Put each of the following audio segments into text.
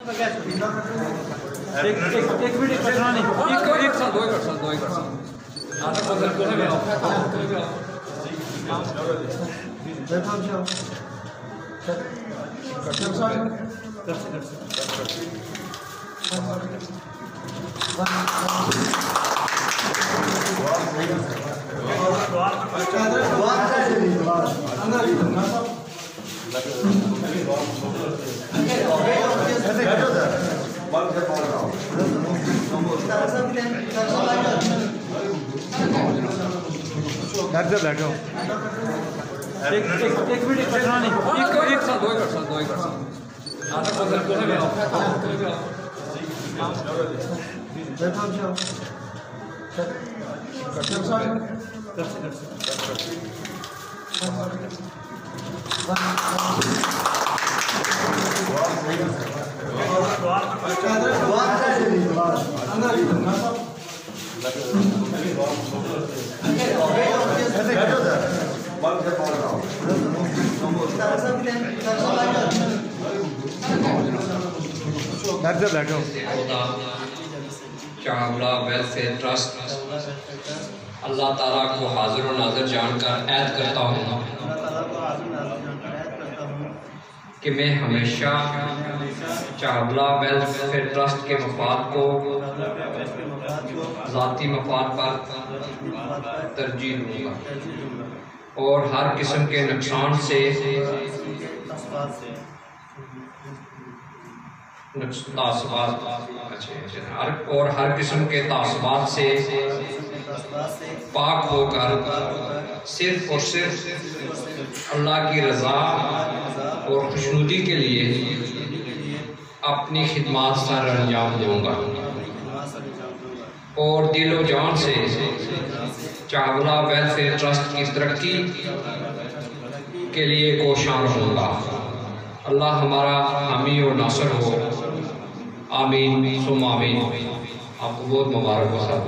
एक मिनट कटना नहीं, एक साथ दो ही कर साथ बैठो। एक मिनट कटना नहीं, एक साथ दो ही कर साथ बैठो। चावला वेलफेयर ट्रस्ट अल्लाह ताला को हाजिर और नाज़िर जानकर ऐद करता हूँ कि मैं हमेशा चावला वेलफेयर ट्रस्ट के मफाद को ज़ाती मफाद पर तरजीह दूँगा और हर किस्म के नुकसान से और हर किस्म के तासबात से पाक होकर सिर्फ और सिर्फ अल्लाह की रज़ा और खुशनुदी के लिए अपनी खिदमत सर अंजाम दूँगा और दिलो जान से चावला वेलफेयर ट्रस्ट की तरक्की के लिए कोशां रहूँगा। अल्लाह हमारा हामी और नासर हो, आमीन सुम आमीन। आपको बहुत मुबारक हो साहब।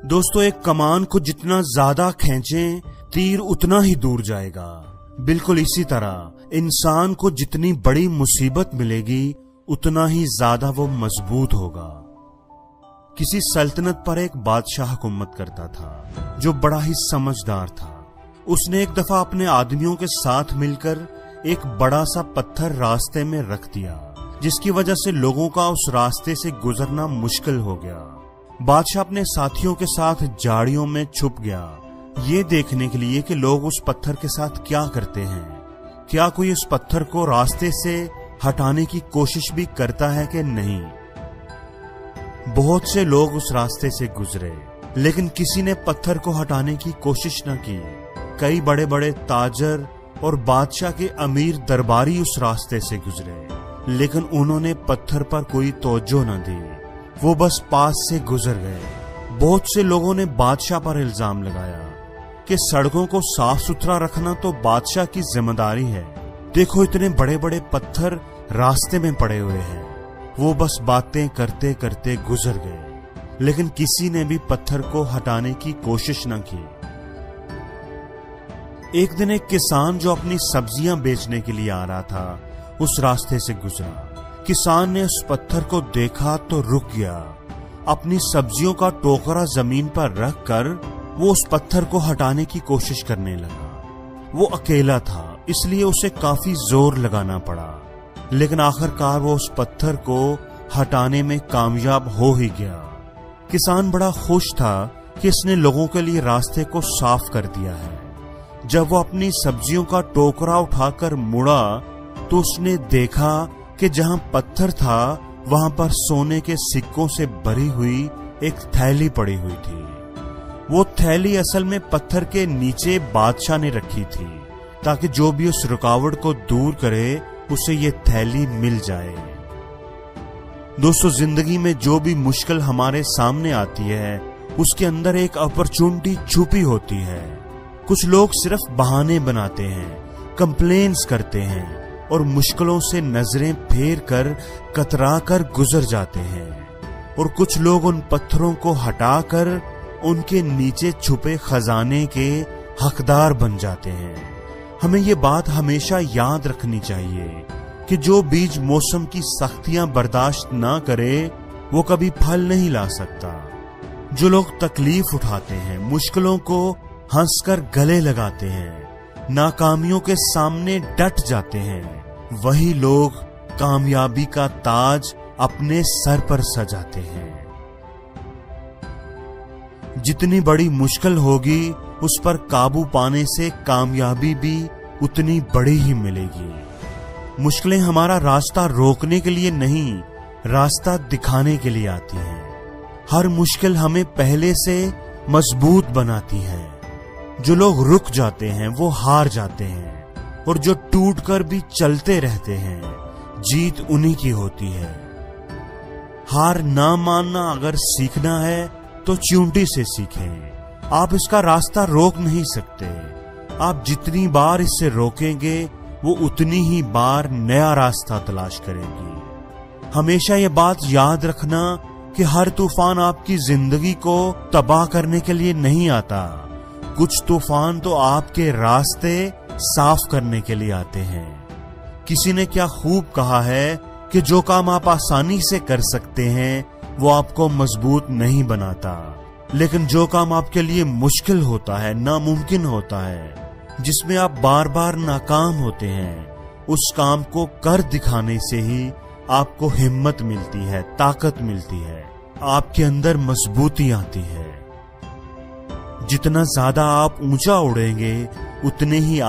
दोस्तों, एक कमान को जितना ज्यादा खींचें तीर उतना ही दूर जाएगा। बिल्कुल इसी तरह इंसान को जितनी बड़ी मुसीबत मिलेगी उतना ही ज्यादा वो मजबूत होगा। किसी सल्तनत पर एक बादशाह हुकूमत करता था जो बड़ा ही समझदार था। उसने एक दफा अपने आदमियों के साथ मिलकर एक बड़ा सा पत्थर रास्ते में रख दिया, जिसकी वजह से लोगों का उस रास्ते से गुजरना मुश्किल हो गया। बादशाह अपने साथियों के साथ झाड़ियों में छुप गया, ये देखने के लिए कि लोग उस पत्थर के साथ क्या करते हैं, क्या कोई उस पत्थर को रास्ते से हटाने की कोशिश भी करता है कि नहीं। बहुत से लोग उस रास्ते से गुजरे, लेकिन किसी ने पत्थर को हटाने की कोशिश न की। कई बड़े बड़े ताजर और बादशाह के अमीर दरबारी उस रास्ते से गुजरे, लेकिन उन्होंने पत्थर पर कोई तवज्जो न दी, वो बस पास से गुजर गए। बहुत से लोगों ने बादशाह पर इल्जाम लगाया कि सड़कों को साफ सुथरा रखना तो बादशाह की जिम्मेदारी है, देखो इतने बड़े बड़े पत्थर रास्ते में पड़े हुए हैं। वो बस बातें करते करते गुजर गए, लेकिन किसी ने भी पत्थर को हटाने की कोशिश न की। एक दिन एक किसान जो अपनी सब्जियां बेचने के लिए आ रहा था उस रास्ते से गुजरा। किसान ने उस पत्थर को देखा तो रुक गया। अपनी सब्जियों का टोकरा जमीन पर रखकर वो उस पत्थर को हटाने की कोशिश करने लगा। वो अकेला था, इसलिए उसे काफी जोर लगाना पड़ा, लेकिन आखिरकार वो उस पत्थर को हटाने में कामयाब हो ही गया। किसान बड़ा खुश था कि इसने लोगों के लिए रास्ते को साफ कर दिया है। जब वो अपनी सब्जियों का टोकरा उठाकर मुड़ा तो उसने देखा कि जहां पत्थर था वहां पर सोने के सिक्कों से भरी हुई एक थैली पड़ी हुई थी। वो थैली असल में पत्थर के नीचे बादशाह ने रखी थी, ताकि जो भी उस रुकावट को दूर करे उसे ये थैली मिल जाए। दोस्तों, जिंदगी में जो भी मुश्किल हमारे सामने आती है उसके अंदर एक अपॉर्चुनिटी छुपी होती है। कुछ लोग सिर्फ बहाने बनाते हैं, कंप्लेन्स करते हैं और मुश्किलों से नजरें फेर कर कतरा कर गुजर जाते हैं, और कुछ लोग उन पत्थरों को हटाकर उनके नीचे छुपे खजाने के हकदार बन जाते हैं। हमें ये बात हमेशा याद रखनी चाहिए कि जो बीज मौसम की सख्तियां बर्दाश्त ना करे वो कभी फल नहीं ला सकता। जो लोग तकलीफ उठाते हैं, मुश्किलों को हंसकर गले लगाते हैं, नाकामियों के सामने डट जाते हैं, वही लोग कामयाबी का ताज अपने सर पर सजाते हैं। जितनी बड़ी मुश्किल होगी उस पर काबू पाने से कामयाबी भी उतनी बड़ी ही मिलेगी। मुश्किलें हमारा रास्ता रोकने के लिए नहीं, रास्ता दिखाने के लिए आती हैं। हर मुश्किल हमें पहले से मजबूत बनाती है। जो लोग रुक जाते हैं वो हार जाते हैं, और जो टूटकर भी चलते रहते हैं जीत उन्हीं की होती है। हार ना मानना अगर सीखना है तो चींटी से सीखें। आप इसका रास्ता रोक नहीं सकते। आप जितनी बार इससे रोकेंगे वो उतनी ही बार नया रास्ता तलाश करेगी। हमेशा ये बात याद रखना कि हर तूफान आपकी जिंदगी को तबाह करने के लिए नहीं आता। कुछ तूफान तो आपके रास्ते साफ करने के लिए आते हैं। किसी ने क्या खूब कहा है कि जो काम आप आसानी से कर सकते हैं वो आपको मजबूत नहीं बनाता, लेकिन जो काम आपके लिए मुश्किल होता है, नामुमकिन होता है, जिसमें आप बार बार नाकाम होते हैं, उस काम को कर दिखाने से ही आपको हिम्मत मिलती है, ताकत मिलती है, आपके अंदर मजबूती आती है। जितना ज्यादा आप ऊंचा उड़ेंगे उतने ही